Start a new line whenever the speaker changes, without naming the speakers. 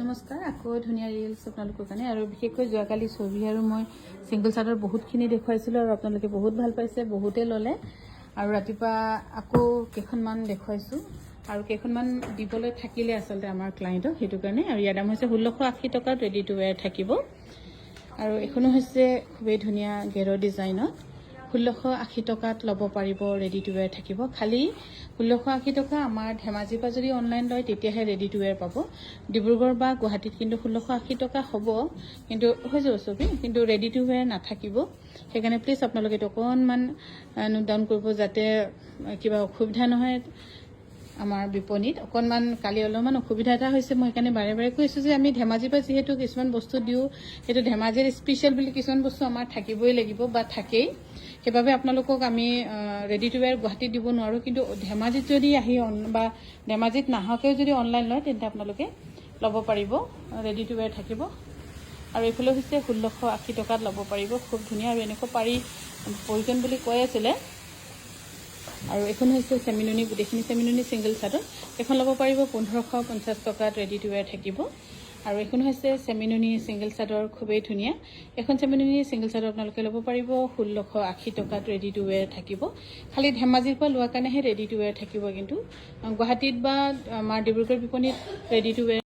নমস্কাৰ আকৌ ধুনীয়া ৰিলছ আপোনালোকৰ কাৰণে আৰু বিশেষকৈ যোৱাকালি ছবি আৰু মই ছিংগল চাৰ্টৰ বহুতখিনি দেখুৱাইছিলোঁ আৰু আপোনালোকে বহুত ভাল পাইছে, বহুতে ল'লে আৰু ৰাতিপুৱা আকৌ কেইখনমান দেখুৱাইছোঁ আৰু কেইখনমান দিবলৈ থাকিলে আচলতে আমাৰ ক্লায়েণ্টক, সেইটো কাৰণে। আৰু ইয়াৰ দাম হৈছে 1680 টকাত ৰেডি টু ৱেৰ থাকিব আৰু এইখনো হৈছে খুবেই ধুনীয়া গেৰৰ ডিজাইনত 1680 টকাত ল'ব পাৰিব, ৰেডি টু ৱেৰ থাকিব। খালি 1680 টকা আমাৰ ধেমাজিৰ পৰা যদি অনলাইন লয় তেতিয়াহে ৰেডি টু ৱেৰ পাব। ডিব্ৰুগড় বা গুৱাহাটীত কিন্তু 1680 টকা হ'ব, কিন্তু হৈ যাব ছবি, কিন্তু ৰেডি টু ৱেৰ নাথাকিব। সেইকাৰণে প্লিজ আপোনালোকে এইটো অকণমান নোট ডাউন কৰিব, যাতে কিবা অসুবিধা নহয়। আমাৰ বিপণীত অকণমান কালি অলপমান অসুবিধা এটা হৈছে, মই সেইকাৰণে বাৰে বাৰে কৈছোঁ যে আমি ধেমাজিৰ পৰা যিহেতু কিছুমান বস্তু দিওঁ, সেইটো ধেমাজিৰ স্পেচিয়েল বুলি কিছুমান বস্তু আমাৰ থাকিবই লাগিব বা থাকেই। সেইবাবে আপোনালোকক আমি ৰেডি টু ৱেৰ গুৱাহাটীত দিব নোৱাৰোঁ, কিন্তু ধেমাজিত যদি আহি বা ধেমাজিত নাহকেও যদি অনলাইন লয় তেন্তে আপোনালোকে ল'ব পাৰিব, ৰেডি টু ৱেৰ থাকিব। আৰু এইফালে হৈছে 1680 টকাত ল'ব পাৰিব, খুব ধুনীয়া আৰু এনেকুৱা পাৰি প্ৰয়োজন বুলি কৈ আছিলে। আৰু এইখন হৈছে চেমিননি, গোটেইখিনি চেমিননি ছিংগল চাৰ্টত, এইখন ল'ব পাৰিব 1550 টকাত ৰেডি টু ৱেৰ থাকিব। আৰু এইখন হৈছে চেমিননি ছিংগল চাৰ্টৰ, খুবেই ধুনীয়া। এখন চেমিননি ছিংগল চাৰ্টৰ আপোনালোকে ল'ব পাৰিব 1680 টকাত ৰেডি টু ৱেৰ থাকিব। খালি ধেমাজিৰ পৰা লোৱাৰ কাৰণেহে ৰেডি টু ৱেৰ থাকিব, কিন্তু গুৱাহাটীত বা আমাৰ ডিব্ৰুগড় বিপণীত ৰেডি টু ৱেৰ